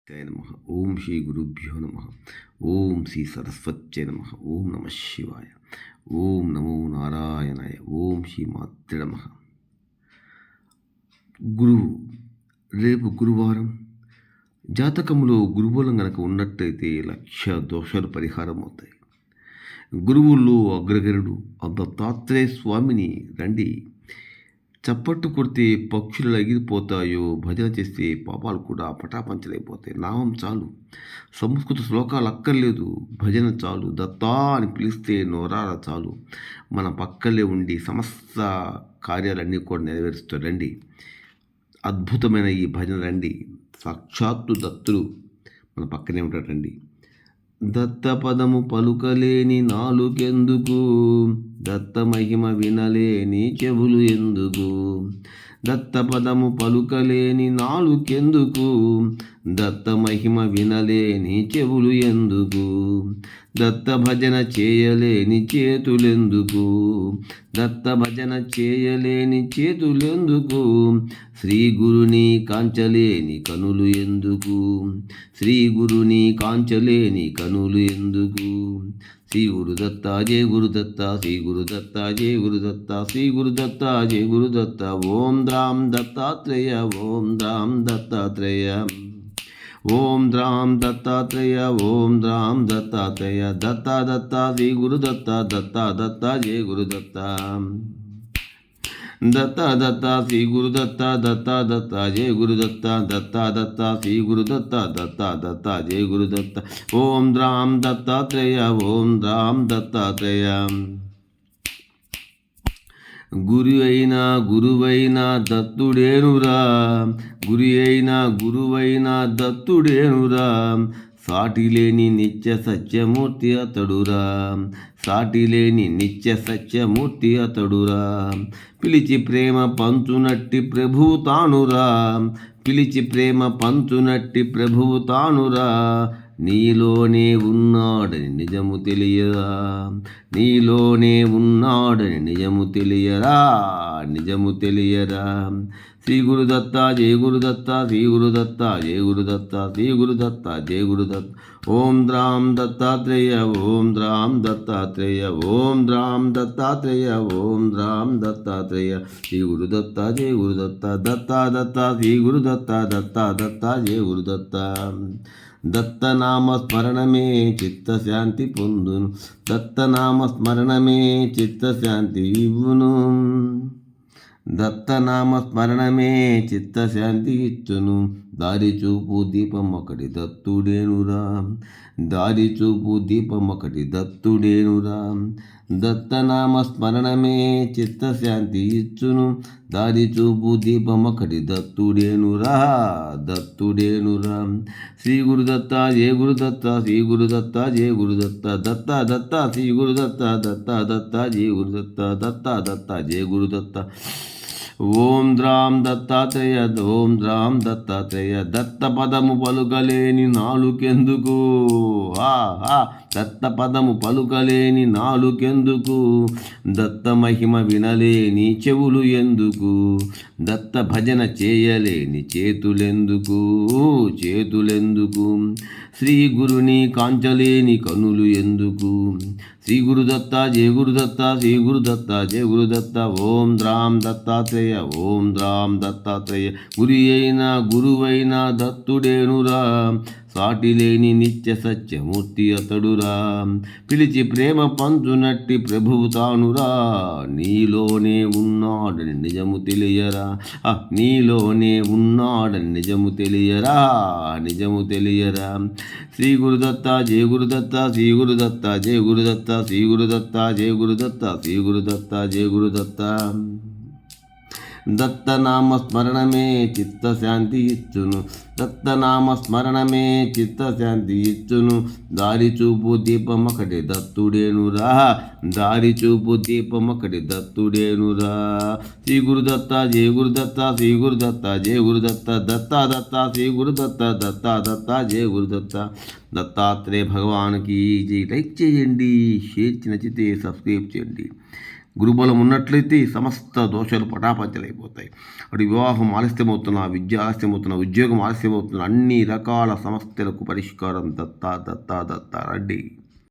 నమ. ఓం శ్రీ గురుభ్యో నమ. ఓం శ్రీ సరస్వత్యై నమ. ఓం నమ శివాయ. ఓం నమో నారాయణాయ. ఓం శ్రీ మాత్రే నమ. గురువు రేపు గురువారం. జాతకంలో గురుబలం గనక ఉన్నట్టయితే లక్ష దోషాలు పరిహారం అవుతాయి. గురువుల్లో అగ్రగరుడు దత్తాత్రేయ స్వామిని రండి, చప్పట్టు కొడితే పక్షులు ఎగిరిపోతాయో, భజన చేస్తే పాపాలు కూడా పటాపంచలైపోతాయి. నామం చాలు, సంస్కృత శ్లోకాలు అక్కర్లేదు, భజన చాలు. దత్తా అని పిలిస్తే నోరాల చాలు, మన పక్కలే ఉండి సమస్త కార్యాలన్నీ కూడా నెరవేరుస్తాడు. రండి, అద్భుతమైన ఈ భజన రండి. సాక్షాత్తు దత్తుడు మన పక్కనే ఉంటాడండి. దత్త పదము పలుకలేని నాలుకెందుకు, దత్త మహిమ వినలేని చెవులు ఎందుకు. దత్త పదము పలుకలేని నాలుకెందుకు, దత్త మహిమ వినలేని చెవులు ఎందుకు. దత్త భజన చేయలేని చేతులెందుకు, దత్త భజన చేయలేని చేతులెందుకు. శ్రీ గురుని కాంచలేని కనులు ఎందుకు, శ్రీ గురుని కాంచలేని కనులు ఎందుకు. శ్రీ గురుదత్త జయ గురుదత్త, శ్రీ గురుదత్త జయ గురుదత్త, శ్రీ గురుదత్త జయ గురుదత్త. ఓం ద్రాం దత్తాత్రేయ, ఓం ద్రాం దత్తాత్రేయ, ఓం ద్రాం దత్తాత్రేయ, ఓం ద్రాం దత్తాత్రేయ. దత్త దత్త శ్రీ గురుదత్త, దత్త దత్త జయ గురుదత్త. దత్త దత్త శ్రీ గురుదత్త, దత్త దత్త జయ గురుదత్త. దత్త దత్త శ్రీ గురుదత్త, దత్త దత్త జయ గురుదత్త. ఓం ద్రాం దత్తాత్రేయ, ఓం ద్రాం దత్తాత్రేయ. గురు అయినా గురువైనా దత్తుడేనురా, గురి అయినా గురువైనా దత్తుడేనురా. సాటిలేని నిత్య సత్యమూర్తి అతడురా, సాటిలేని నిత్య సత్యమూర్తి అతడురా. పిలిచి ప్రేమ పంచునట్టి ప్రభువు తానురా, పిలిచి ప్రేమ పంచునట్టి ప్రభువు తానురా. నీలోనే ఉన్నాడని నిజము తెలియరా, నీలోనే ఉన్నాడని నిజము తెలియరా, నిజము తెలియరా. శ్రీ గురుదత్త జయ గురుదత్త, శ్రీ గురుదత్త జయ గురుదత్త, శ్రీ గురుదత్త జయ గురుదత్త. ఓం ద్రాం దత్తాత్రేయ, ఓం ద్రాం దత్తాత్రేయ, ఓం ద్రాం దత్తాత్రేయ, ఓం ద్రాం దత్తాత్రేయ. శ్రీ గురుదత్త జయ గురుదత్త, దత్త దత్త శ్రీ గురుదత్త, దత్త దత్త జయ గురుదత్త. దత్తనామ స్మరణమే చిత్తశాంతి పొందును, దత్తనామ స్మరణమే చిత్తశాంతి ఇవ్వును. దత్తనామ స్మరణమే చిత్తశాంతి ఇచ్చును. దారి చూపు దీపం ఒకటి దత్తుడేనురా, దారి చూపు దీపం ఒకటి దత్తుడేనురా. దత్తనామ స్మరణమే చిత్తశాంతి ఇచ్చును. దారి చూపు దీపం ఒకటి దత్తుడేనురా, దత్తుడేనురా. శ్రీ గురుదత్త జయ గురుదత్త, శ్రీ గురుదత్త జయ గురుదత్త. దత్త దత్త శ్రీ గురుదత్త, దత్త దత్త జయ గురుదత్త, దత్త దత్త జయ గురుదత్త. ఓం ద్రాం దత్తాత్రేయ, ఓం ద్రాం దత్తాత్రేయ. దత్త పదము పలుకలేని నాలుకెందుకు, దత్త పదము పలుకలేని నాలుకెందుకు. దత్త మహిమ వినలేని చెవులు ఎందుకు, దత్త భజన చేయలేని చేతులెందుకు, చేతులెందుకు. శ్రీ గురుని కాంచలేని కనులు ఎందుకు. శ్రీ గురుదత్త జయ గురుదత్త, శ్రీ గురుదత్త జయ గురుదత్త. ఓం ద్రాం దత్తాత్రేయ, ఓం ద్రాం దత్తాత్రేయ. గురి అయినా గురువైనా దత్తుడేనురా, సాటిలేని నిత్య సత్యమూర్తి అతడురా. పిలిచి ప్రేమ పంచునట్టి ప్రభువు తానురా. నీలోనే ఉన్నాడని నిజము తెలియరా, నీలోనే ఉన్నాడని నిజము తెలియరా, నిజము తెలియరా. శ్రీ గురుదత్త జయ గురుదత్త, శ్రీ గురుదత్త జయ గురుదత్త, శ్రీ గురుదత్త జయ గురుదత్త, శ్రీ గురుదత్త జయ గురుదత్త. దత్తనామ స్మరణమే చిత్తశాంతి ఇచ్చును, దత్తనామ స్మరణమే చిత్తశాంతి ఇచ్చును. దారి చూపు దీపం ఒకటి దత్తుడేనురా, దారి చూపు దీపం ఒకటి దత్తుడేనురా. శ్రీ గురుదత్త జయ గురుదత్త, శ్రీ గురుదత్త జయ గురుదత్త. దత్త దత్త శ్రీ గురుదత్త, దత్త దత్త జయ గురుదత్త. దత్తాత్రేయ భగవాన్కి జై. లైక్ చేయండి, షేర్ నచ్చితే సబ్స్క్రైబ్ చేయండి. గురుబలం ఉన్నట్లయితే ఈ సమస్త దోషాలు పటాపంచలైపోతాయి. అటు వివాహం ఆలస్యమవుతున్నా, విద్య ఆలస్యమవుతున్నా, ఉద్యోగం ఆలస్యమవుతున్నా, అన్ని రకాల సమస్యలకు పరిష్కారం దత్తా రండి.